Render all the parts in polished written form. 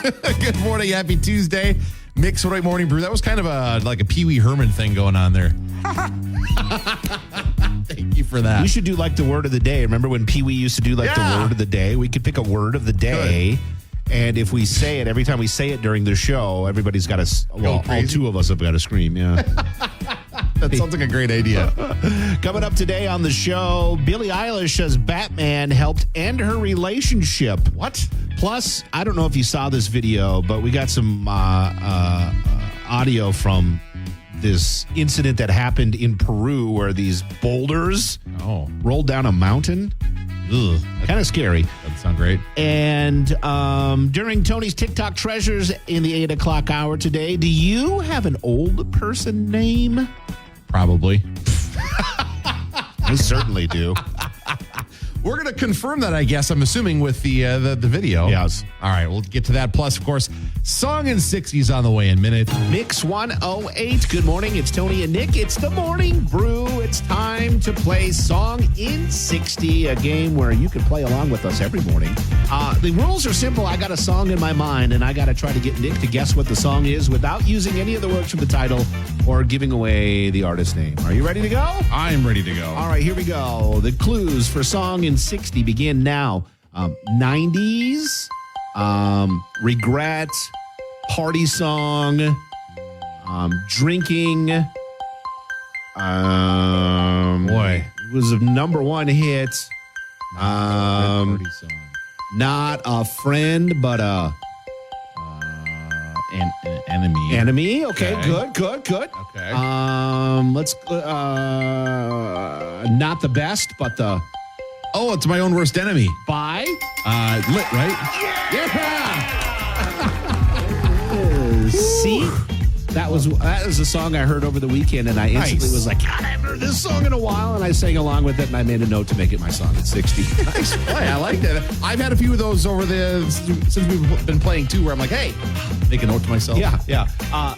Good morning. Happy Tuesday. Mix Right Morning Brew. That was kind of like a Pee Wee Herman thing going on there. Thank you for that. We should do like the word of the day. Remember when Pee Wee used to do like the word of the day? We could pick a word of the day. Good. And if we say it, every time we say it during the show, everybody's got to, all two of us have got to scream, yeah. That sounds like a great idea. Coming up today on the show, Billie Eilish says Batman helped end her relationship. What? Plus, I don't know if you saw this video, but we got some audio from this incident that happened in Peru where these boulders rolled down a mountain. Ugh, kind of scary. Doesn't sound great. And during Tony's TikTok Treasures in the 8 o'clock hour today, do you have an old person name? Probably. I certainly do. We're going to confirm that, I guess, I'm assuming, with the video. Yes. All right, we'll get to that. Plus, of course, Song in 60s on the way in a minute. Mix 108. Good morning. It's Tony and Nick. It's the Morning Brew. It's time to play Song in 60, a game where you can play along with us every morning. The rules are simple. I got a song in my mind, and I got to try to get Nick to guess what the song is without using any of the words from the title or giving away the artist name. Are you ready to go? I'm ready to go. All right, here we go. The clues for Song in 60 begin now. 90s, regret, party song, drinking. Boy, it was a number one hit. Party song. Not a friend, but an enemy. Enemy. Okay, good. Okay. Let's not the best, but the. Oh, it's My Own Worst Enemy. By? Lit, right? Yeah! See? That was a song I heard over the weekend, and I instantly was like, God, I haven't heard this song in a while, and I sang along with it, and I made a note to make it my song at 60. Nice play. I like that. I've had a few of those since we've been playing, too, where I'm like, hey, make a note to myself. Yeah.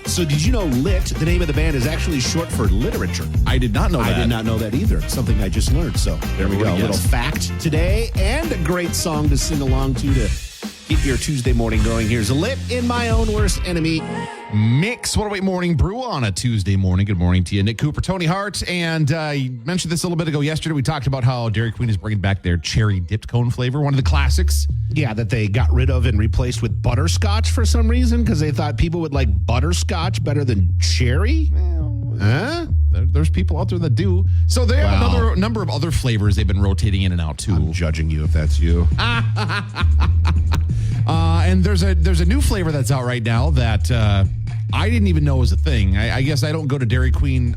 So did you know Lit, the name of the band, is actually short for literature? I did not know that. I did not know that either. Something I just learned. So there we go. A little fact today, and a great song to sing along to keep your Tuesday morning going. Here's Lit in My Own Worst Enemy. Mix 108 Morning Brew on a Tuesday morning. Good morning to you, Nick Cooper, Tony Hart. And you mentioned this a little bit ago yesterday. We talked about how Dairy Queen is bringing back their cherry dipped cone flavor, one of the classics. Yeah, that they got rid of and replaced with butterscotch for some reason because they thought people would like butterscotch better than cherry. Huh? There's people out there that do. So they have another number of other flavors they've been rotating in and out too. I'm judging you if that's you. And there's a new flavor that's out right now that I didn't even know was a thing. I guess I don't go to Dairy Queen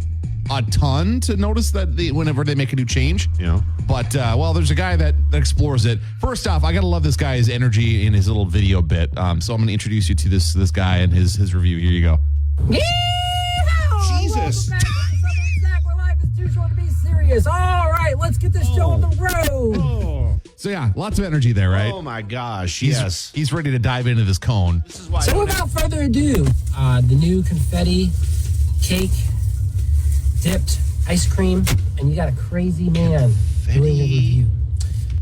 a ton to notice that whenever they make a new change. Yeah. But, there's a guy that explores it. First off, I got to love this guy's energy in his little video bit. So I'm going to introduce you to this guy and his review. Here you go. Yeehaw! Jesus. Welcome back to Southern Snack, where life is too short to be serious. All right, let's get this show on the road. So, yeah, lots of energy there, right? Oh, my gosh. Yes. He's ready to dive into this cone. This is why So without further ado, the new confetti cake dipped ice cream, and you got a crazy man doing a review.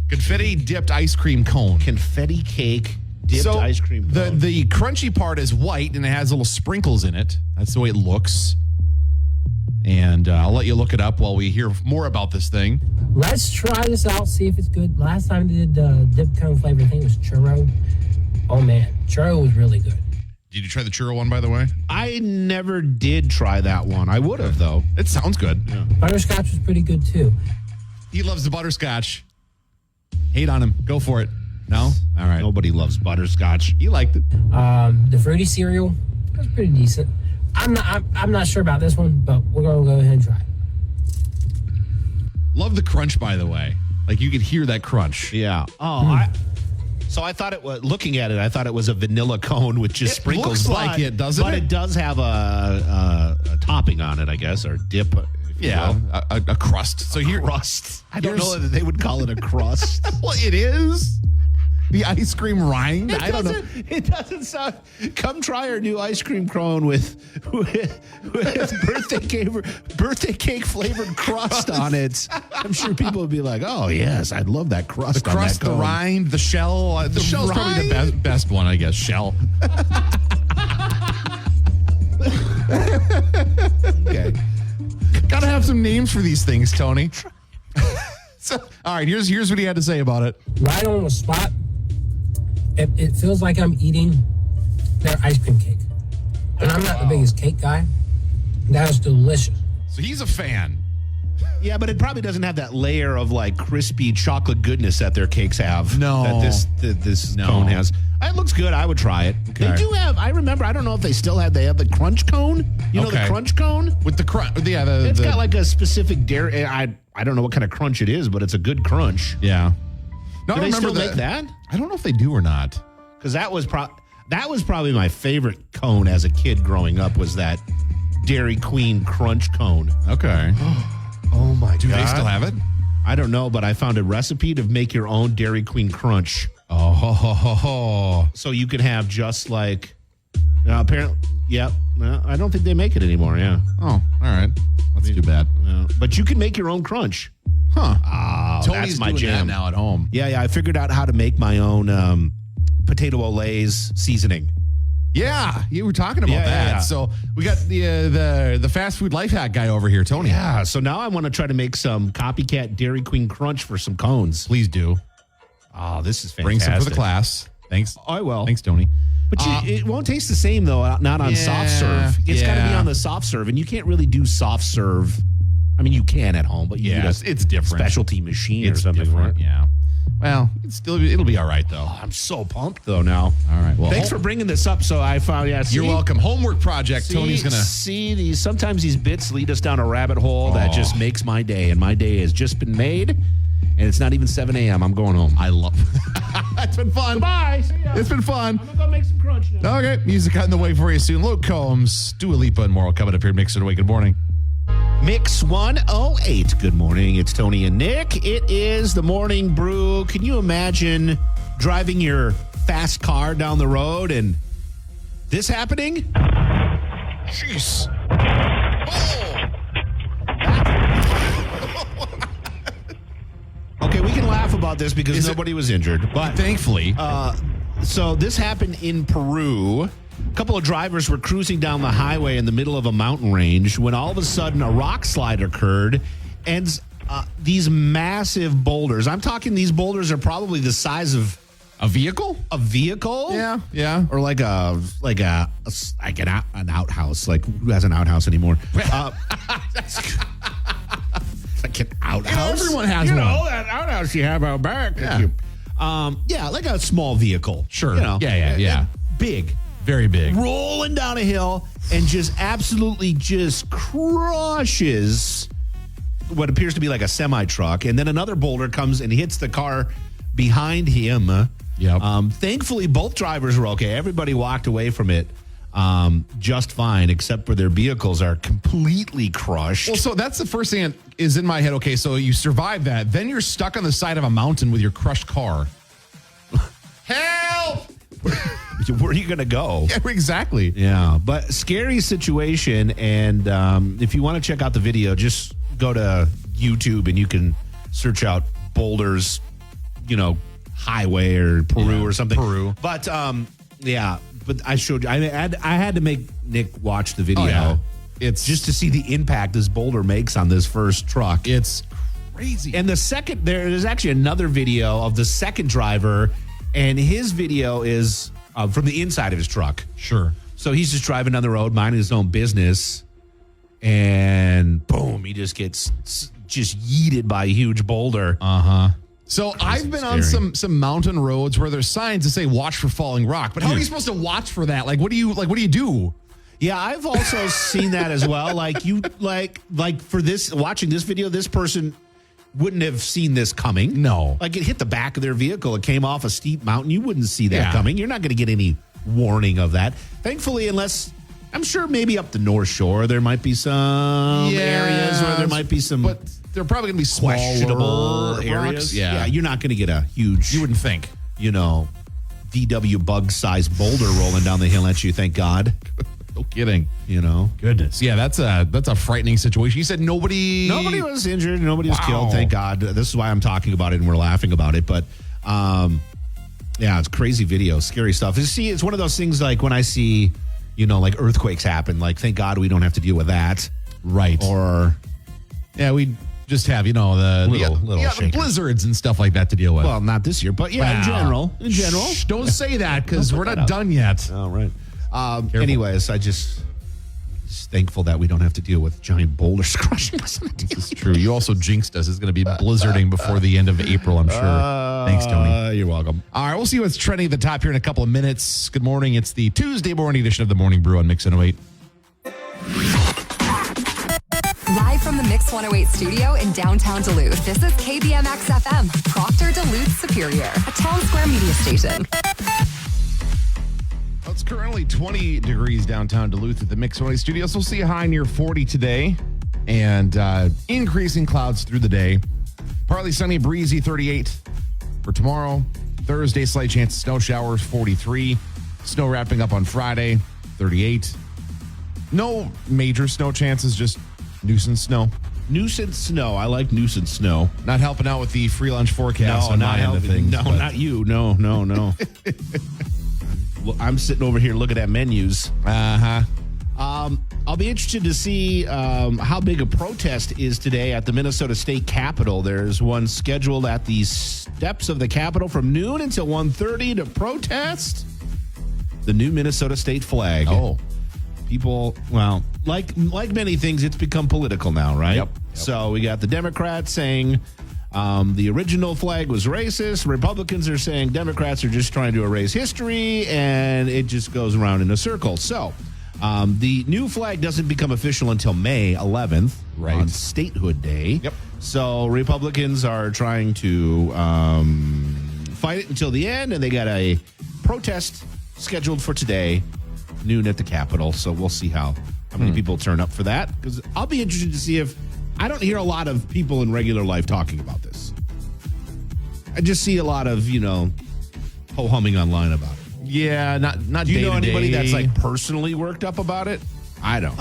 Confetti dipped ice cream cone. Confetti cake dipped ice cream cone. The crunchy part is white, and it has little sprinkles in it. That's the way it looks. And I'll let you look it up while we hear more about this thing. Let's try this out, see if it's good. Last time they did dipped cone flavor, I think it was churro. Oh, man. Churro was really good. Did you try the churro one, by the way? I never did try that one. I would have, though. It sounds good. Yeah. Butterscotch was pretty good, too. He loves the butterscotch. Hate on him. Go for it. No? All right. Nobody loves butterscotch. He liked it. The fruity cereal was pretty decent. I'm not sure about this one, but we're going to go ahead and try it. Love the crunch, by the way. Like, you could hear that crunch. Yeah. So I thought it was, looking at it, I thought it was a vanilla cone with just sprinkles. Looks like it, doesn't it? But it does have a topping on it, I guess, or dip. Yeah, a crust. So here, crust. I don't know that they would call it a crust. Well, it is. The ice cream rind? I don't know. It doesn't sound. Come try our new ice cream cone with birthday cake flavored crust on it. I'm sure people would be like, "Oh yes, I'd love that crust." The crust, on that the cone. rind, the shell. The shell's probably the best one, I guess. Shell. Okay. Gotta have some names for these things, Tony. So, all right, here's what he had to say about it. Right on the spot, it feels like I'm eating their ice cream cake. And I'm not the biggest cake guy. That was delicious. So he's a fan. Yeah, but it probably doesn't have that layer of like crispy chocolate goodness that their cakes have. No. That this cone has. It looks good. I would try it. Okay. They do have. I remember. I don't know if they still have. They have the crunch cone. You know the Okay. crunch cone. With the crunch. Yeah, It's got like a specific dairy. I don't know what kind of crunch it is, but it's a good crunch. Yeah. No, Do I they remember still make that? I don't know if they do or not. Because that was probably my favorite cone as a kid growing up. Was that Dairy Queen crunch cone? Okay. Oh my Do they still have it? I don't know, but I found a recipe to make your own Dairy Queen crunch. Oh, ho, ho, ho, ho. So you could have just like, apparently, yep. No, I don't think they make it anymore. Yeah, Oh, all right. That's too bad. but you can make your own crunch. Huh. Oh, Tony's that's my doing jam that now at home. Yeah. I figured out how to make my own potato Olays seasoning. Yeah, you were talking about Yeah, that. yeah. So we got the fast food life hack guy over here, Tony. Yeah. So now I want to try to make some copycat Dairy Queen crunch for some cones. Please do. Oh, this is fantastic. Bring some for the class. Thanks. I will. Thanks, Tony. But it won't taste the same, though, not on soft serve. It's got to be on the soft serve, and you can't really do soft serve. I mean, you can at home, but you need it's different. specialty machine It's or something. different. Right? Yeah. Well, it'll be all right though. I'm so pumped, though, now. All right. Well, Thanks for bringing this up. So I found, You're welcome. Homework project. Tony's gonna see sometimes these bits lead us down a rabbit hole that just makes my day, and my day has just been made, and it's not even 7 a.m. I'm going home. I love. It's been fun. Bye. See ya. It's been fun. I'm gonna go make some crunch now. Okay, music out in the way for you soon. Luke Combs, Dua Lipa, and more coming up here. Mix it away. Good morning. Mix 108. Good morning. It's Tony and Nick. It is the morning brew. Can you imagine driving your fast car down the road and this happening? Jeez. Okay, we can laugh about this because nobody was injured. But Thankfully. so this happened in Peru. A couple of drivers were cruising down the highway in the middle of a mountain range when all of a sudden a rock slide occurred, and these massive boulders. I'm talking these boulders are probably the size of a vehicle? a vehicle. Yeah. Or like an outhouse. Like, who has an outhouse anymore? Like an outhouse. Everyone has you one. know, that outhouse you have out back. Yeah. Like a small vehicle. Sure. You know, Yeah. Big. Very big. Rolling down a hill and just absolutely just crushes what appears to be like a semi-truck. And then another boulder comes and hits the car behind him. Yep. Thankfully, both drivers were okay. Everybody walked away from it just fine, except for their vehicles are completely crushed. Well, so that's the first thing that is in my head. Okay, so you survive that. Then you're stuck on the side of a mountain with your crushed car. Help! Where are you going to go? Yeah, exactly. Yeah, but scary situation. And if you want to check out the video, just go to YouTube and you can search out boulders, highway or Peru or something. Peru. But but I showed you. I had to make Nick watch the video. Oh, yeah. It's just to see the impact this boulder makes on this first truck. It's crazy. And there's actually another video of the second driver, and his video is from the inside of his truck. Sure. So he's just driving down the road, minding his own business, and boom, he just gets just yeeted by a huge boulder. So I've been on some mountain roads where there's signs that say "watch for falling rock," but how are you supposed to watch for that? What do you do? Yeah, I've also seen that as well. Like for this, watching this video, this person wouldn't have seen this coming. No. Like it hit the back of their vehicle. It came off a steep mountain. You wouldn't see that coming. You're not going to get any warning of that. Thankfully, unless I'm sure maybe up the North Shore, there might be some areas where there might be some. But they're probably going to be questionable smaller areas. rocks. Yeah. You're not going to get a huge. You wouldn't think. DW bug-sized boulder rolling down the hill at you, thank God. No kidding. Goodness. Yeah, that's a frightening situation. You said nobody was injured. Nobody was Wow. killed, thank God. This is why I'm talking about it and we're laughing about it. But, yeah, it's crazy video, scary stuff. It's one of those things like when I see, like earthquakes happen, like, thank God we don't have to deal with that. Right. Or, yeah, we just have, the shaker. blizzards and stuff like that to deal with. well, not this year, but yeah, in general. Shh, don't say that because we're not done yet. All right. Anyways, I just thankful that we don't have to deal with giant boulders crushing us. This is true. You also jinxed us. It's going to be blizzarding before the end of April, I'm sure. Thanks, Tony. You're welcome. All right, we'll see what's trending at the top here in a couple of minutes. Good morning. It's the Tuesday morning edition of the Morning Brew on Mix 108. Live from the Mix 108 studio in downtown Duluth, this is KBMX FM, Proctor Duluth Superior, a town square media station. Well, it's currently 20 degrees downtown Duluth at the Mix 108 studios. We'll see a high near 40 today and increasing clouds through the day. Partly sunny, breezy, 38 for tomorrow. Thursday, slight chance of snow showers, 43. Snow wrapping up on Friday, 38. No major snow chances, just nuisance snow. Nuisance snow. I like nuisance snow. Not helping out with the free lunch forecast on my end of things. No, not you. No. Well, I'm sitting over here looking at menus. I'll be interested to see how big a protest is today at the Minnesota State Capitol. There's one scheduled at the steps of the Capitol from noon until 1:30 to protest the new Minnesota State flag. Oh. People, well, like many things, it's become political now, right? Yep. So we got the Democrats saying the original flag was racist. Republicans are saying Democrats are just trying to erase history, and it just goes around in a circle. So the new flag doesn't become official until May 11th, right, on Statehood Day. Yep. So Republicans are trying to fight it until the end, and they got a protest scheduled for today, noon at the Capitol. So we'll see how many people turn up for that, because I'll be interested to see if I don't hear a lot of people in regular life talking about this. I just see a lot of, ho-humming online about it. Yeah, not Do you know day-to-day. anybody that's like personally worked up about it? I don't.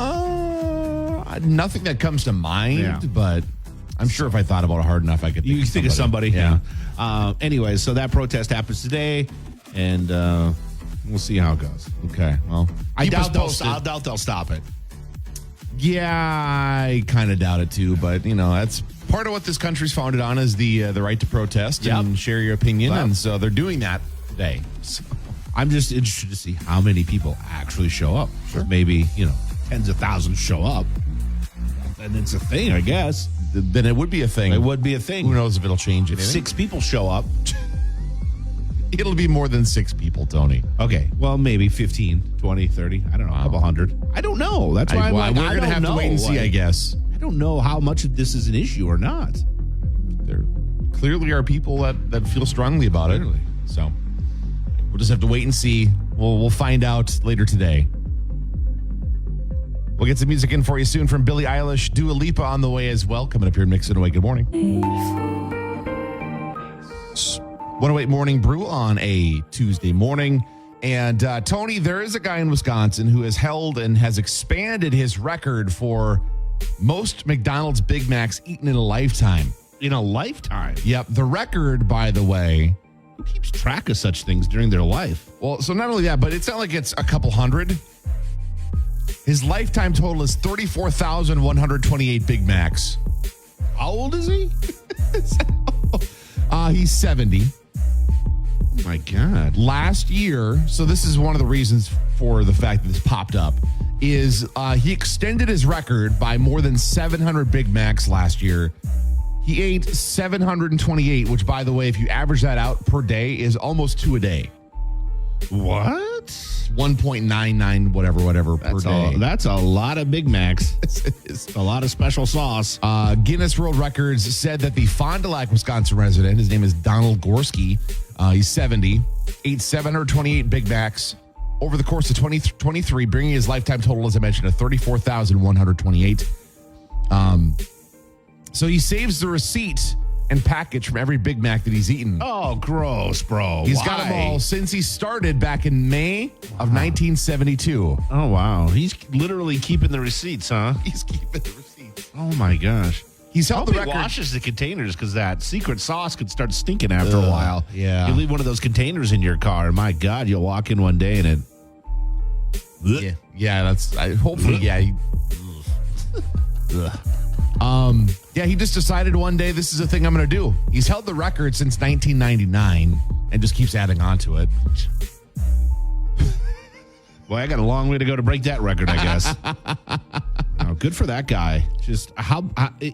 Nothing that comes to mind, Yeah. but I'm sure if I thought about it hard enough, I could You think of somebody. Yeah. Anyway, so that protest happens today, and we'll see how it goes. Okay. Well, I keep us doubt posted. they'll stop it. Yeah, I kind of doubt it too, but that's part of what this country's founded on is the right to protest and share your opinion, and so they're doing that today. So I'm just interested to see how many people actually show up. Sure. Maybe, tens of thousands show up. And it's a thing, I guess. then it would be a thing. It would be a thing. Who knows if it'll change If anything? 6 people show up. It'll be more than 6 people, Tony. Okay. Well, maybe 15, 20, 30. I don't know. A couple hundred. I don't know. That's why I'm like, we're going to have to wait and see, I guess. I don't know how much of this is an issue or not. There clearly are people that feel strongly about it. Clearly. So we'll just have to wait and see. We'll find out later today. We'll get some music in for you soon from Billie Eilish, Dua Lipa on the way as well. Coming up here in Mix It Away. Good morning. 108 Morning Brew on a Tuesday morning. And Tony, there is a guy in Wisconsin who has held and has expanded his record for most McDonald's Big Macs eaten in a lifetime. In a lifetime? Yep. The record, by the way. Who keeps track of such things during their life? Well, so not only that, but it's not like it's a couple hundred. His lifetime total is 34,128 Big Macs. How old is he? He's 70. Oh my God. Last year, so this is one of the reasons for the fact that this popped up, is he extended his record by more than 700 Big Macs last year. He ate 728, which, by the way, if you average that out per day, is almost 2 a day. What? 1.99 whatever per day. That's a lot of Big Macs. It's a lot of special sauce. Guinness World Records said that the Fond du Lac, Wisconsin resident, his name is Donald Gorski, he's 70, ate 728 Big Macs over the course of 2023, bringing his lifetime total, as I mentioned, to 34,128. So he saves the receipt and packaged from every Big Mac that he's eaten. Oh, gross, bro. He's got them all since he started back in May of 1972. Oh, wow. He's literally keeping the receipts, huh? He's keeping the receipts. Oh, my gosh. He's held the He record. washes the containers because that secret sauce could start stinking after a while. yeah. You leave one of those containers in your car, and my God, you'll walk in one day and it... Yeah, that's hopefully, yeah. Yeah, he just decided one day this is a thing I'm going to do. He's held the record since 1999 and just keeps adding on to it. Boy, I got a long way to go to break that record, I guess. Oh, good for that guy. Just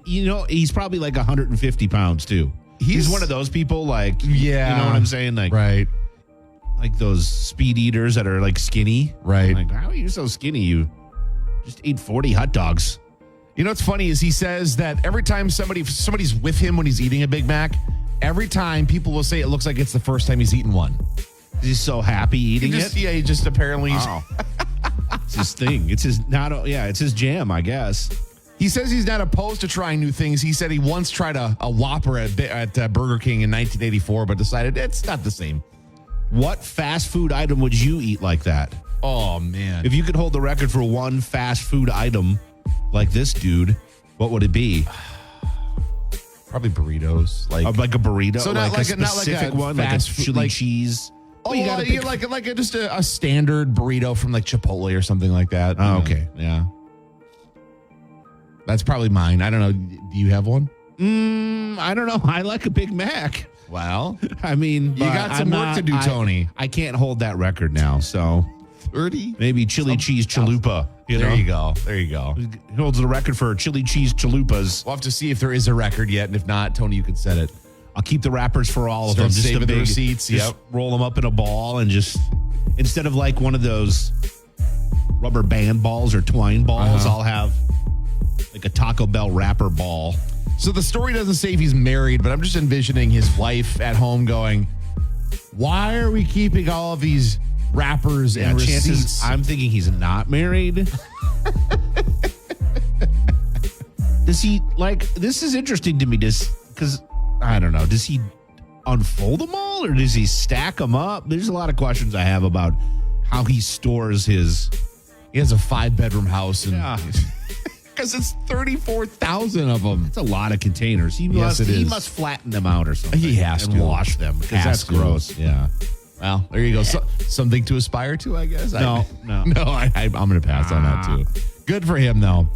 he's probably like 150 pounds too. He's one of those people like, you know what I'm saying? Like, right. Like those speed eaters that are like skinny. Right. Like, how are you so skinny? You just ate 40 hot dogs. You know what's funny is he says that every time somebody's with him when he's eating a Big Mac, every time people will say it looks like it's the first time he's eaten one. He's so happy eating it. Yeah, he just apparently. Wow. It's his thing. It's his jam, I guess. He says he's not opposed to trying new things. He said he once tried a Whopper at Burger King in 1984, but decided it's not the same. What fast food item would you eat like that? Oh, man. If you could hold the record for one fast food item like this dude, what would it be? Probably burritos. Like a burrito? So not like a specific one, like a chili cheese? Oh, you gotta pick like just a standard burrito from like Chipotle or something like that. Oh, okay. Yeah. That's probably mine. I don't know. Do you have one? I don't know. I like a Big Mac. Well, I mean, you got some work to do, Tony. I can't hold that record now, so 30? Maybe chili cheese chalupa. There you go. There you go. He holds the record for chili cheese chalupas. We'll have to see if there is a record yet, and if not, Tony, you can set it. I'll keep the wrappers for all of them. Just saving the receipts. Just roll them up in a ball and just, instead of like one of those rubber band balls or twine balls, I'll have like a Taco Bell wrapper ball. So the story doesn't say if he's married, but I'm just envisioning his wife at home going, why are we keeping all of these wrappers and receipts? I'm thinking he's not married. Does he, like, this is interesting to me, because, I don't know, does he unfold them all or does he stack them up? There's a lot of questions I have about how he stores his. He has a 5-bedroom house. Yeah. Because it's 34,000 of them. It's a lot of containers. He must flatten them out or something. He has and to. wash them because that's gross. Yeah. Well, there you go. So, something to aspire to, I guess. No. I'm going to pass on that, too. Good for him, though.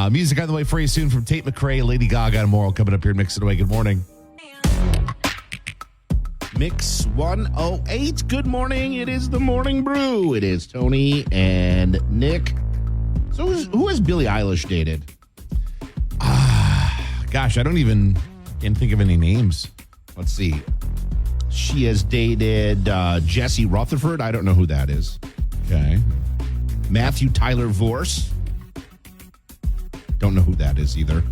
Music on the way for you soon from Tate McRae, Lady Gaga, and more coming up here. Mix it away. Good morning. Mix 108. Good morning. It is the Morning Brew. It is Tony and Nick. So who has Billie Eilish dated? Gosh, I can't think of any names. Let's see. She has dated Jesse Rutherford. I don't know who that is. Okay. Matthew Tyler Vorse. Don't know who that is either.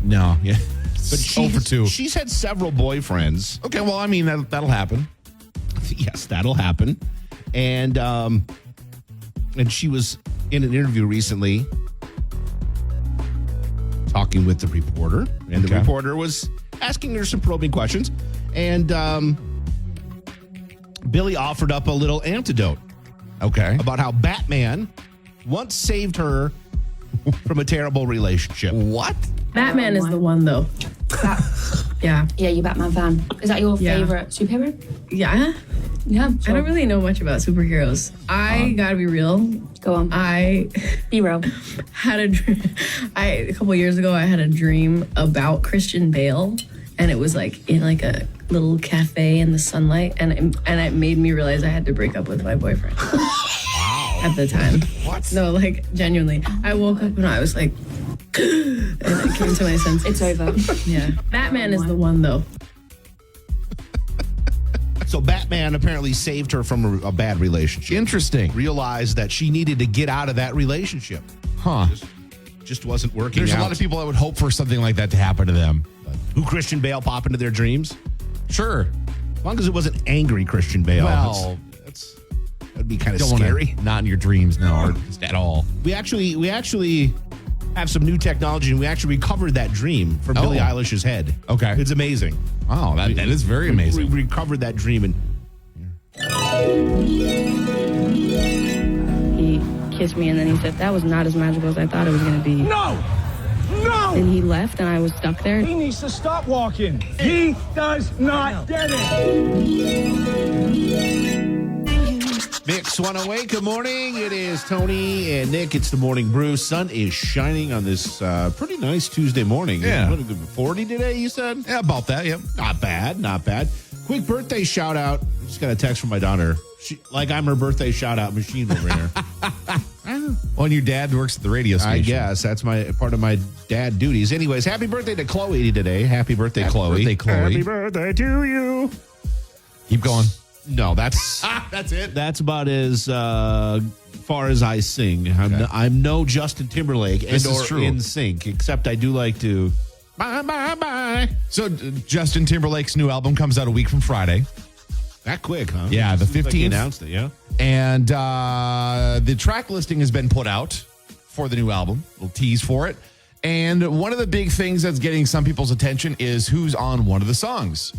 No, yeah. But for 2. She's had several boyfriends. Okay, well, I mean, that'll happen. Yes, that'll happen. And she was in an interview recently talking with the reporter. And the reporter was asking her some probing questions. And Billie offered up a little antidote. Okay. About how Batman once saved her from a terrible relationship. What? Batman is the one, though. Yeah. Yeah, you Batman fan. Is that your favorite superhero? Yeah. Yeah. I don't really know much about superheroes. I gotta be real. Go on. Be real. Had a couple years ago, I had a dream about Christian Bale, and it was like in like a little cafe in the sunlight, and it made me realize I had to break up with my boyfriend. Wow. At the time. What? No, like genuinely. I woke up and I was like, and I came to my senses. It's over. Yeah. Batman is the one, though. So Batman apparently saved her from a bad relationship. Interesting. Realized that she needed to get out of that relationship. Huh. Just wasn't working There's out. a lot of people that would hope for something like that to happen to them. Who Christian Bale pop into their dreams? Sure. As long as it wasn't angry Christian Bale. Well, that'd be kind of don't scary. Not in your dreams, no, or just at all. We actually have some new technology, and we actually recovered that dream from Billie Eilish's head. Okay. It's amazing. Wow, that is very amazing. We recovered that dream, and he kissed me, and then he said, that was not as magical as I thought it was going to be. No! No! And he left, and I was stuck there. He needs to stop walking. He does not get it. Mix 108, good morning. It is Tony and Nick. It's the Morning Brew. Sun is shining on this pretty nice Tuesday morning. Yeah. What, 40 today, you said? Yeah, about that, yeah. Not bad, not bad. Quick birthday shout out. Just got a text from my daughter. Like I'm her birthday shout out machine over here. Well, and your dad works at the radio station. I guess that's part of my dad duties. Anyways, happy birthday to Chloe today. Happy birthday, Chloe. Birthday, Chloe. Happy birthday to you. Keep going. No, that's it. That's about as far as I sing. I'm no Justin Timberlake This and is or true. in sync, except I do like to bye bye bye. So Justin Timberlake's new album comes out a week from Friday. That quick, huh? Yeah, the Seems like he 15th. announced it. Yeah. And the track listing has been put out for the new album. A little tease for it. And one of the big things that's getting some people's attention is who's on one of the songs.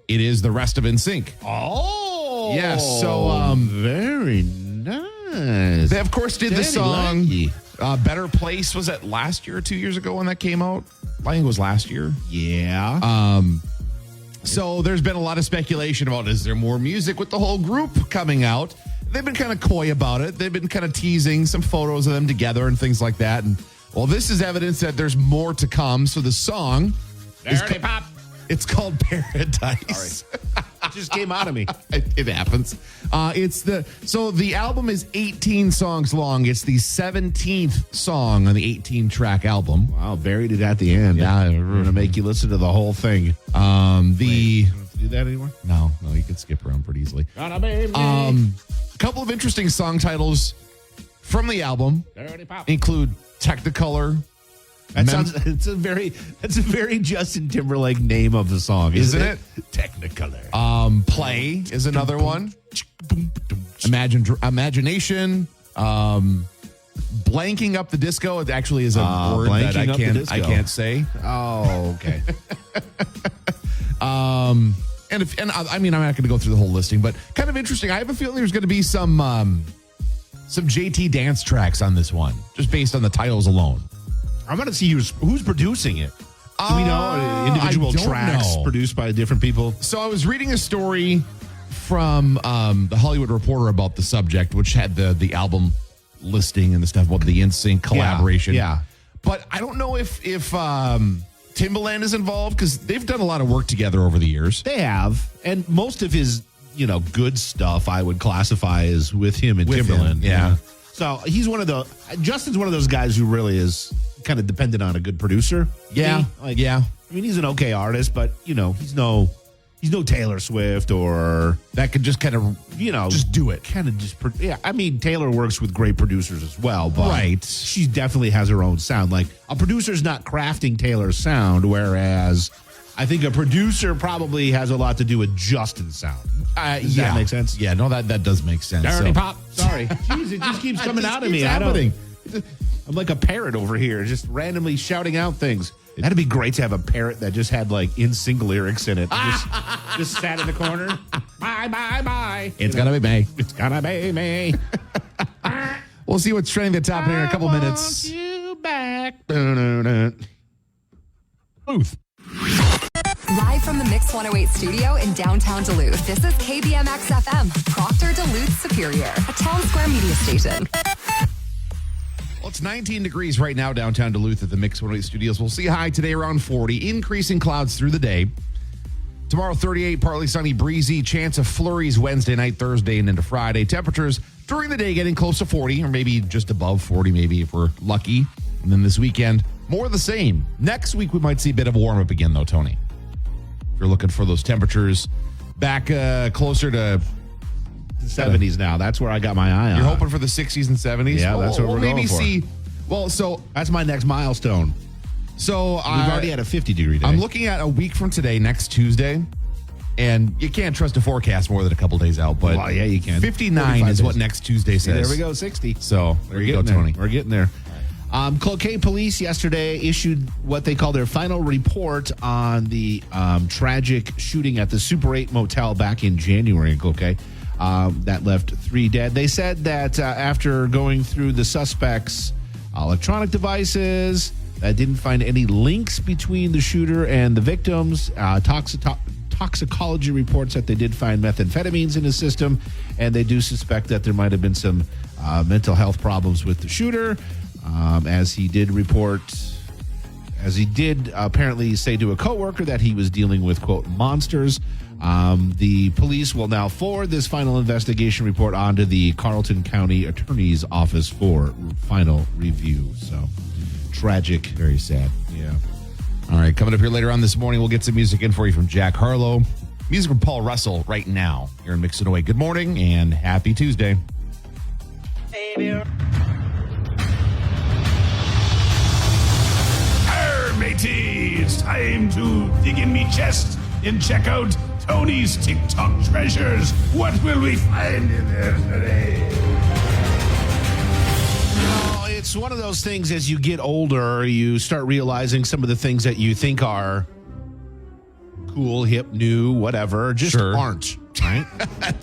It is the rest of NSYNC. Oh, Yes, so, very nice. They, of course, did the Daddy song likey. Better Place. Was that last year or 2 years ago when that came out? I think it was last year. Yeah. So there's been a lot of speculation about, is there more music with the whole group coming out? They've been kind of coy about it. They've been kind of teasing some photos of them together and things like that. And well, this is evidence that there's more to come. So the song it's called Paradise. It just came out of me. It happens. So the album is 18 songs long. It's the 17th song on the 18-track album. Wow, buried it at the end. Yeah, we're gonna make you listen to the whole thing. The You don't have to do that anymore. no, you can skip around pretty easily. Gonna be me. A couple of interesting song titles from the album Dirty Pop. include Technicolor. That's a very Justin Timberlake name of the song, Isn't it? Technicolor. Play is another one. Imagination. Blanking up the disco. It actually is a word that blanking up the disco. I can't say. Oh, okay. I'm not going to go through the whole listing, but kind of interesting. I have a feeling there's going to be some JT dance tracks on this one, just based on the titles alone. I'm going to see who's producing it. Do we know individual I don't tracks know. produced by different people? So I was reading a story from the Hollywood Reporter about the subject, which had the album listing and the stuff about the NSYNC collaboration. Yeah. But I don't know if Timbaland is involved, because they've done a lot of work together over the years. They have, and most of his good stuff I would classify as with him and Timberland. yeah. So Justin's one of those guys who really is kind of dependent on a good producer. Yeah. I mean, he's an okay artist, but he's no Taylor Swift or That could just kind of, just do it. kind of just I mean, Taylor works with great producers as well, but Right. she definitely has her own sound. Like a producer's not crafting Taylor's sound, whereas I think a producer probably has a lot to do with Justin's sound. Does that make sense? Yeah, no, that does make sense. Dirty So- Pop. Sorry. Jeez, it just keeps coming just out of keeps me. happening. I'm like a parrot over here, just randomly shouting out things. That'd be great to have a parrot that just had like NSYNC lyrics in it. Just sat in the corner. Bye, bye, bye. It's going to be me. It's gonna be me. We'll see what's trending the top here in a couple minutes. You back. Booth. Live from the Mix 108 studio in downtown Duluth, this is KBMX FM, Proctor Duluth Superior, a town square media station. Well, it's 19 degrees right now downtown Duluth at the Mix 108 studios. We'll see a high today around 40, increasing clouds through the day. Tomorrow, 38, partly sunny, breezy, chance of flurries Wednesday night, Thursday, and into Friday. Temperatures during the day getting close to 40, or maybe just above 40, maybe if we're lucky. And then this weekend, more of the same. Next week, we might see a bit of a warm up again, though, Tony. If you're looking for those temperatures back closer to 70s now. That's where I got my eye on. You're hoping for the 60s and 70s? Yeah, that's what we'll we're maybe going for. see. Well, so That's my next milestone. We've already had a 50-degree day. I'm looking at a week from today, next Tuesday, and you can't trust a forecast more than a couple days out. But Well, yeah, you can. 59 45 is what days. next Tuesday says. There we go, 60. So there you go, getting there. Tony. We're getting there. Cloquet police yesterday issued what they call their final report on the tragic shooting at the Super 8 motel back in January in Cloquet. That left 3 dead. They said that after going through the suspects' electronic devices, didn't find any links between the shooter and the victims. Toxicology reports that they did find methamphetamines in his system, and they do suspect that there might have been some mental health problems with the shooter, as he did apparently say to a coworker that he was dealing with, quote, monsters. The police will now forward this final investigation report onto the Carleton County Attorney's Office for final review. So tragic. Very sad. Yeah. All right, coming up here later on this morning, we'll get some music in for you from Jack Harlow. Music from Paul Russell right now. You're in Mix It Away. Good morning and happy Tuesday. Matey, it's time to dig in me chest and check out Tony's TikTok treasures. What will we find in there today? It's one of those things as you get older, you start realizing some of the things that you think are cool, hip, new, whatever, just aren't, right?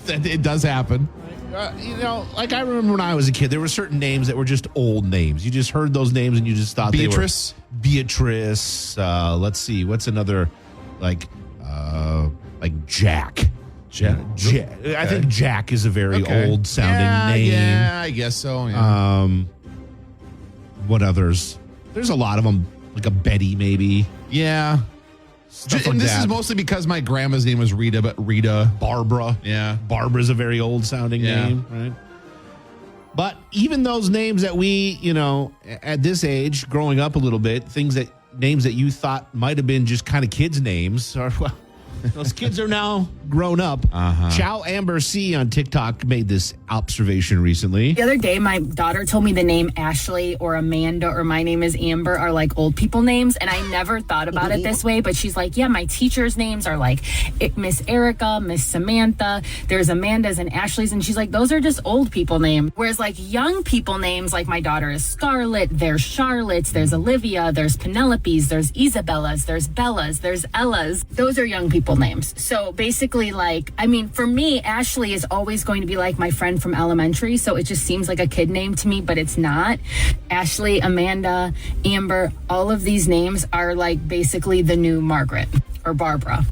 It does happen. Like I remember when I was a kid, there were certain names that were just old names. You just heard those names and you just thought Beatrice? they were... Beatrice. Let's see. What's another, like Jack? Jack. Okay. I think Jack is a very old sounding name. Yeah, I guess so. Yeah. What others? There's a lot of them, like a Betty, maybe. Yeah. And this is mostly because my grandma's name was Rita, but Rita. Barbara. Yeah. Barbara's a very old sounding name, right? But even those names that we, at this age, growing up a little bit, names that you thought might have been just kind of kids' names are, well, those kids are now grown up. Chow Amber C on TikTok made this observation recently. The other day, my daughter told me the name Ashley or Amanda or my name is Amber are like old people names. And I never thought about it this way. But she's like, yeah, my teachers' names are like Miss Erica, Miss Samantha. There's Amanda's and Ashley's. And she's like, those are just old people names. Whereas like young people names, like my daughter is Scarlett, there's Charlotte's, there's Olivia, there's Penelope's, there's Isabella's, there's Bella's, there's Ella's. Those are young people names. So basically, like, I mean, for me, Ashley is always going to be like my friend from elementary. So it just seems like a kid name to me, but it's not. Ashley, Amanda, Amber, all of these names are like basically the new Margaret or Barbara.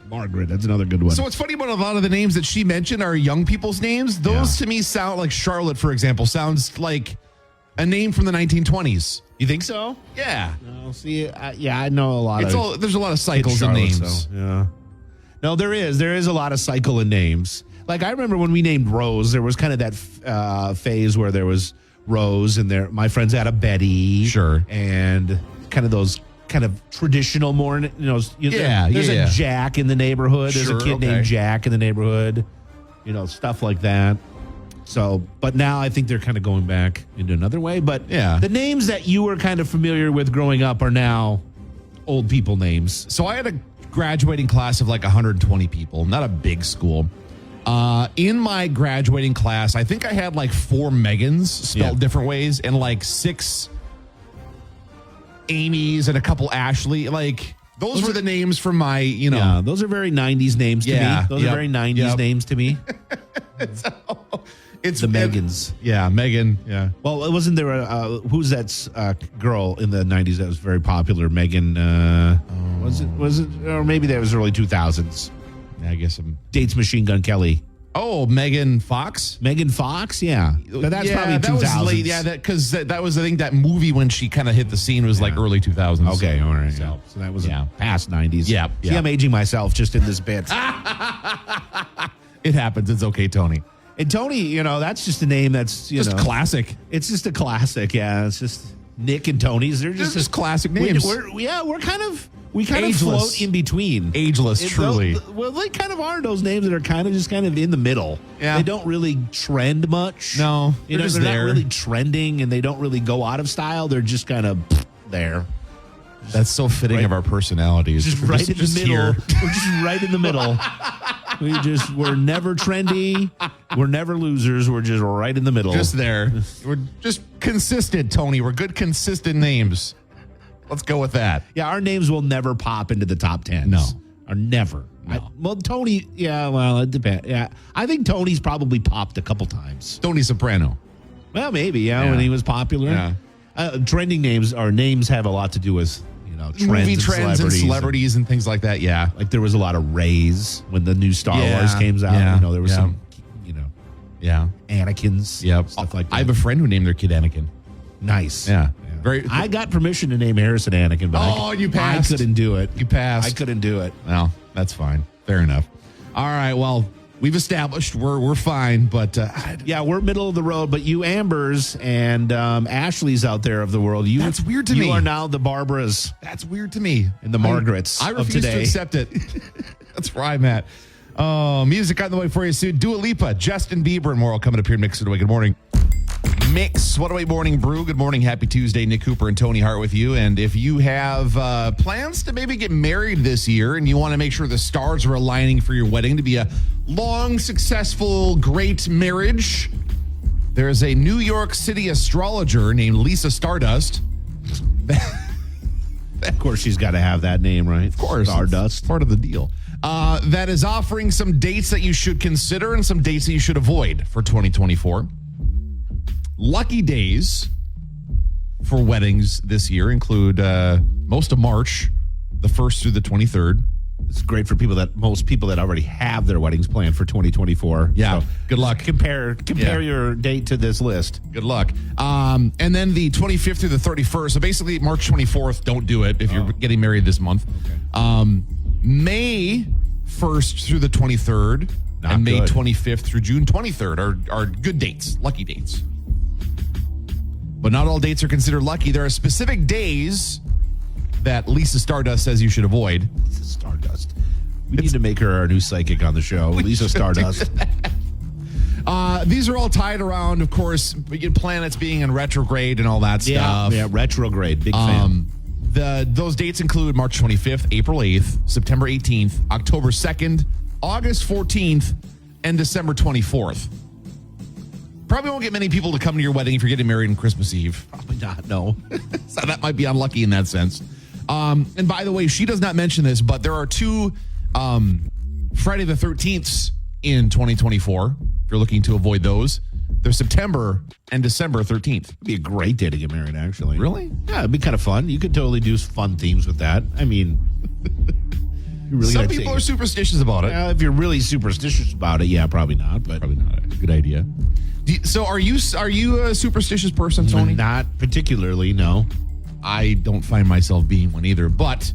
Margaret, that's another good one. So what's funny about a lot of the names that she mentioned are young people's names. Those to me sound like Charlotte, for example, sounds like a name from the 1920s. You think so? Yeah. No, see, I know a lot there's a lot of cycles in names. So, yeah. No, there is. There is a lot of cycle in names. Like, I remember when we named Rose, there was kind of that phase where there was Rose, and my friends had a Betty. Sure. And kind of those kind of traditional more, there's a Jack in the neighborhood. There's a kid named Jack in the neighborhood. Stuff like that. So, but now I think they're kind of going back into another way. But the names that you were kind of familiar with growing up are now old people names. So I had a graduating class of like 120 people, not a big school. In my graduating class, I think I had like 4 Megans spelled different ways and like 6 Amy's and a couple Ashley. Like those were the names from my, Yeah, those are very 90s names to me. Those are very 90s names to me. It's the Megans. Yeah, Megan. Yeah. Well, wasn't there who's that girl in the 90s that was very popular? Megan. Was it? Or maybe that was early 2000s. Yeah, I guess I'm. Dates Machine Gun Kelly. Oh, Megan Fox? Megan Fox, yeah. But that's probably 2000s. That was late. Yeah, because that was, I think, that movie when she kind of hit the scene was like early 2000s. Okay, all right. So that was past 90s. Yeah. See, I'm aging myself just in this bit. It happens. It's okay, Tony. And Tony, that's just a name that's, just classic. It's just a classic, yeah. It's just Nick and Tony's. They're just classic names. We kind of float in between. Ageless, truly. They kind of are those names that are kind of in the middle. Yeah. They don't really trend much. No, they're just not really trending, and they don't really go out of style. They're just kind of there. That's so fitting of our personalities. Just right in the middle. Here. We're just right in the middle. We're never trendy. We're never losers. We're just right in the middle. Just there. We're just consistent, Tony. We're good, consistent names. Let's go with that. Yeah, our names will never pop into the top 10. No. Or never. No. Tony, it depends. Yeah, I think Tony's probably popped a couple times. Tony Soprano. Well, maybe, when he was popular. Yeah. Trending names have a lot to do with, trends movie and trends and celebrities and things like that. Yeah. Like there was a lot of Rays when the new Star Wars came out. Yeah. There was some, Anakins. Yep. Stuff like that. I have a friend who named their kid Anakin. Nice. Yeah. I got permission to name Harrison Anakin, but you passed. I couldn't do it. You passed. I couldn't do it. Well, that's fine. Fair enough. All right. Well, we've established we're fine, but we're middle of the road. But you Ambers and Ashleys out there of the world, that's weird to me. You are now the Barbaras. That's weird to me. And the Margarets. I refuse of today. to accept it. That's where I'm at. Music on the way for you soon. Dua Lipa, Justin Bieber, and more all coming up here in Mix It Away. Good morning. Mix What Away Morning Brew. Good morning. Happy Tuesday. Nick Cooper and Tony Hart with you. And if you have plans to maybe get married this year and you want to make sure the stars are aligning for your wedding to be a long, successful, great marriage, there's a New York City astrologer named Lisa Stardust. Of course, she's got to have that name, right? Of course. Stardust. Part of the deal. That is offering some dates that you should consider and some dates that you should avoid for 2024. Lucky days for weddings this year include most of March, the 1st through the 23rd. It's great for most people that already have their weddings planned for 2024. Yeah. So good luck. Compare your date to this list. Good luck. And then the 25th through the 31st. So basically March 24th, don't do it if you're getting married this month. Okay. May 1st through the 23rd and May 25th through June 23rd are good dates, lucky dates. But not all dates are considered lucky. There are specific days that Lisa Stardust says you should avoid. Lisa Stardust. We need to make her our new psychic on the show. Lisa Stardust. These are all tied around, of course, planets being in retrograde and all that stuff. Yeah, retrograde. Big fan. Those dates include March 25th, April 8th, September 18th, October 2nd, August 14th, and December 24th. Probably won't get many people to come to your wedding if you're getting married on Christmas Eve. Probably not, no. So that might be unlucky in that sense. And by the way, she does not mention this, but there are two Friday the 13th in 2024. If you're looking to avoid those, they're September and December 13th. It'd be a great day to get married, actually. Really? Yeah, it'd be kind of fun. You could totally do fun themes with that. I mean, really some people are superstitious about it. If you're really superstitious about it, yeah, probably not. But probably not a good idea. So are you a superstitious person, Tony? Not particularly, no. I don't find myself being one either, but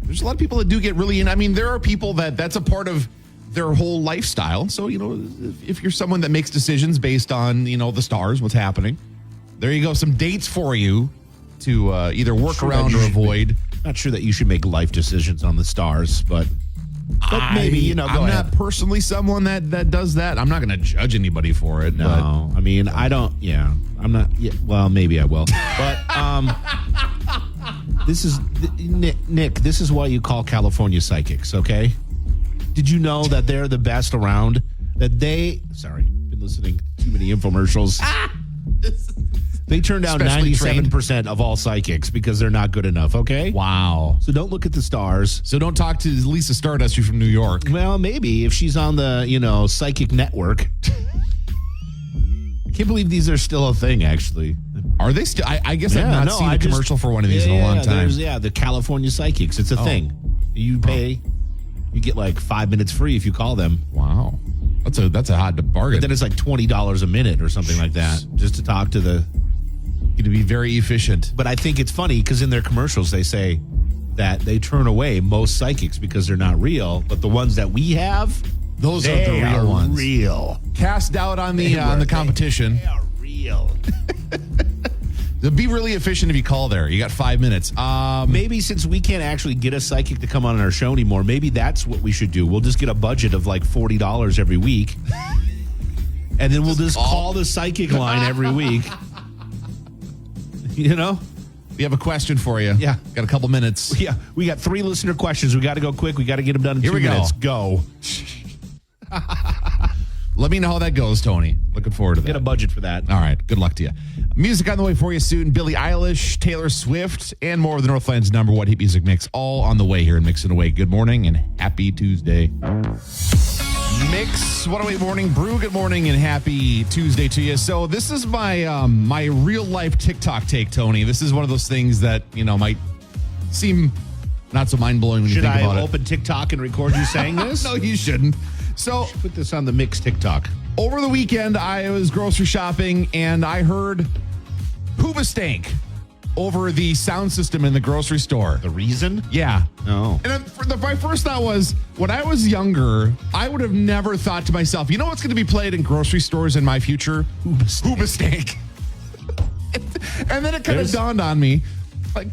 there's a lot of people that do get really in. I mean, there are people that's a part of their whole lifestyle. So, if you're someone that makes decisions based on, the stars, what's happening, there you go. Some dates for you to either work around or avoid. Not sure that you should make life decisions on the stars, but maybe, go I'm ahead. not personally someone that does that. I'm not going to judge anybody for it. No, but, I mean, I don't. Yeah, I'm not. Yeah, well, maybe I will. But this is Nick. This is why you call California psychics. Okay? Did you know that they're the best around? That been listening to too many infomercials. They turn down 97% of all psychics because they're not good enough, okay? Wow. So don't look at the stars. So don't talk to Lisa Stardust, who's from New York. Well, maybe if she's on the, psychic network. I can't believe these are still a thing, actually. Are they still? I guess I've not seen a commercial for one of these in a long time. The California psychics. It's a thing. You pay, you get like 5 minutes free if you call them. Wow. That's a hot bargain. But then it's like $20 a minute or something like that just to talk to the... To be very efficient. But I think it's funny because in their commercials they say that they turn away most psychics because they're not real, but the ones that we have, those are the real ones. Real. Cast doubt on the competition. They are real. Be really efficient if you call there. You got 5 minutes. Maybe since we can't actually get a psychic to come on our show anymore, maybe that's what we should do. We'll just get a budget of like $40 every week. And then we'll just call the psychic line every week. We have a question for you. Yeah. Got a couple minutes. Yeah. We got 3 listener questions. We got to go quick. We got to get them done in 2 minutes. Go. Let me know how that goes, Tony. Looking forward to that. Get a budget for that. All right. Good luck to you. Music on the way for you soon. Billie Eilish, Taylor Swift, and more of the Northland's #1 hit music mix all on the way here in Mix and Away. Good morning and happy Tuesday. Mix 108 Morning Brew. Good morning and happy Tuesday to you. So this is my my real life TikTok take, Tony. This is one of those things that, might seem not so mind-blowing when you think about it. Should I open TikTok and record you saying this? No, you shouldn't. So put this on the Mix TikTok. Over the weekend, I was grocery shopping and I heard Hoobastank over the sound system in the grocery store. The reason? Yeah. No. And my first thought was, when I was younger, I would have never thought to myself, you know what's going to be played in grocery stores in my future? Hoobastank. And then it kind of dawned on me, like,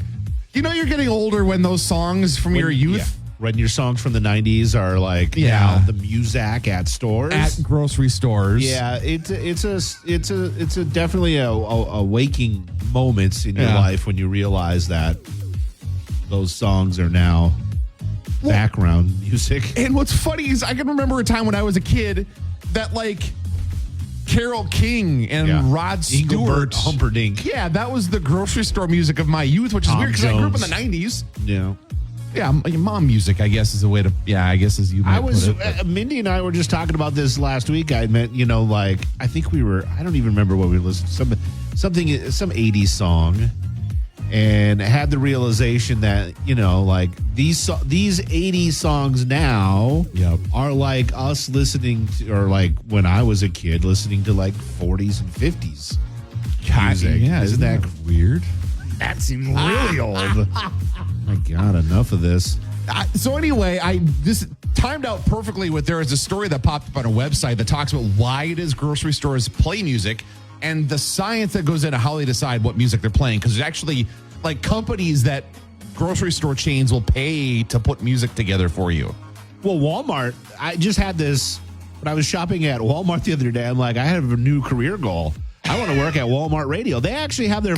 you're getting older when those songs from your youth. Yeah. When your songs from the 90s are like now the music at stores, at grocery stores. Yeah, it's a definitely a waking moment in your life when you realize that those songs are now background music. And what's funny is I can remember a time when I was a kid that Carole King and Rod Stewart, Humperdinck. Yeah, that was the grocery store music of my youth, which is weird because I grew up in the 90s. Yeah. Yeah, mom music, I guess, is a way to, I guess as you might put it. Mindy and I were just talking about this last week. I meant, I think we were, I don't even remember what we listened to, some 80s song, and had the realization that, these 80s songs now are like us listening to, or when I was a kid, listening to 40s and 50s music. Yeah, isn't that weird? That seems really old. My God, enough of this. So anyway, this timed out perfectly with there is a story that popped up on a website that talks about why it is grocery stores play music and the science that goes into how they decide what music they're playing. Because there's actually companies that grocery store chains will pay to put music together for you. Well, Walmart, I just had this when I was shopping at Walmart the other day. I'm like, I have a new career goal. I want to work at Walmart Radio. They actually have their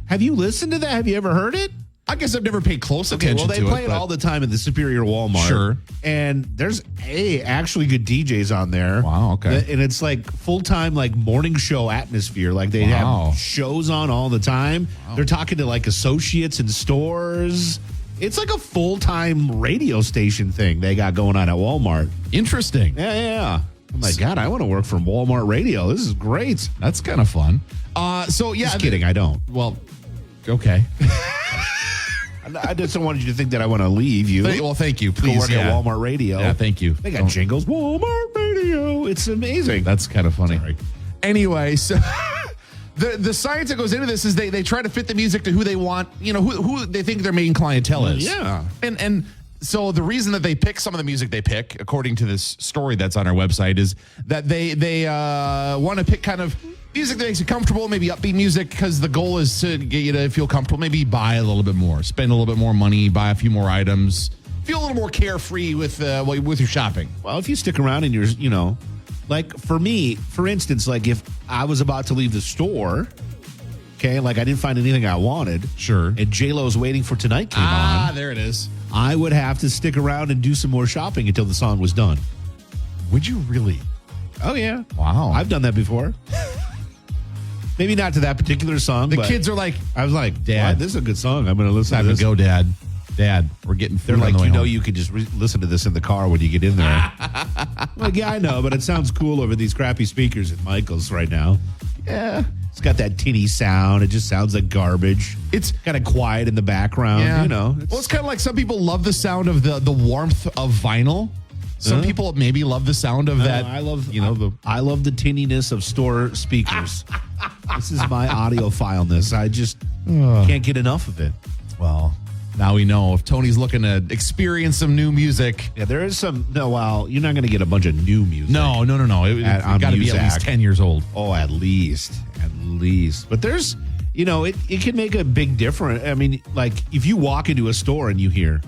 have you listened to that? Have you ever heard it? I guess I've never paid close attention to it. Well, they play it all the time at the Superior Walmart. Sure. And there's actually good DJs on there. Wow, okay. And it's full-time morning show atmosphere. They have shows on all the time. Wow. They're talking to associates in stores. It's a full-time radio station thing they got going on at Walmart. Interesting. Yeah. Oh my God, I want to work for Walmart Radio. This is great. That's kind of fun. Just kidding, I don't. Well, okay. I just don't want you to think that I want to leave you. Thank you. Please go work at Walmart Radio. Yeah, thank you. They got jingles. Walmart Radio. It's amazing. That's kind of funny. Sorry. Anyway, so the science that goes into this is they try to fit the music to who they want, who they think their main clientele is. Yeah. And so the reason that they pick some of the music they pick, according to this story that's on our website, is that they want to pick kind of music that makes you comfortable, maybe upbeat music, because the goal is to get you to feel comfortable, maybe buy a little bit more, spend a little bit more money, buy a few more items, feel a little more carefree with your shopping. Well, if you stick around and you're, for me, for instance, if I was about to leave the store, okay, I didn't find anything I wanted. Sure. And J-Lo's Waiting for Tonight came on. Ah, there it is. I would have to stick around and do some more shopping until the song was done. Would you really? Oh, yeah. Wow. I've done that before. Maybe not to that particular song. The kids are like, I was like, Dad, this is a good song. I'm going to listen to this. Go, Dad. Dad, we're getting food. They're like, on the way home. You can just listen to this in the car when you get in there. Yeah, I know, but it sounds cool over these crappy speakers at Michael's right now. Yeah. It's got that tinny sound. It just sounds like garbage. It's kind of quiet in the background, It's kind of like some people love the sound of the warmth of vinyl. Some people maybe love the sound of that. I love the tinniness of store speakers. This is my audiophileness. I just can't get enough of it. Well, now we know if Tony's looking to experience some new music. Yeah, there is some. No, well, you're not going to get a bunch of new music. No. It's got to be at least 10 years old. Oh, at least. But there's, it can make a big difference. I mean, if you walk into a store and you hear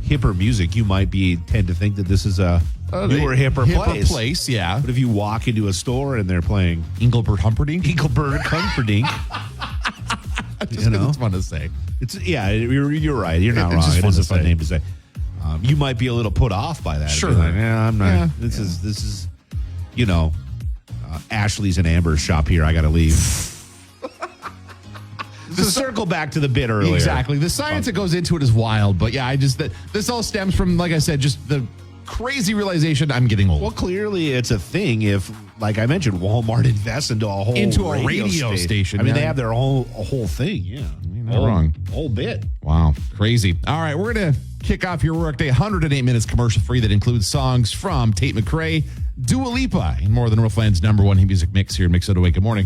hipper music, you might tend to think that this is a newer, hipper place. Yeah. But if you walk into a store and they're playing Engelbert Humperdinck, it's fun to say. You're right. You're not wrong. It is a fun name to say. you might be a little put off by that. Sure. Like, I'm not. Yeah. This is, Ashley's and Amber's shop here. I got to leave. To circle back to the bit earlier. Exactly. The science that goes into it is wild. But yeah, this all stems from, like I said, just the crazy realization I'm getting old. Well, clearly it's a thing if, like I mentioned, Walmart invests into a radio station. I mean, they have their whole thing. Yeah. Not wrong. Whole bit. Wow. Crazy. All right. We're going to kick off your workday 108 minutes commercial free that includes songs from Tate McRae, Dua Lipa, and more than Northland's #1 hit music mix here in Mix It Away. Good morning.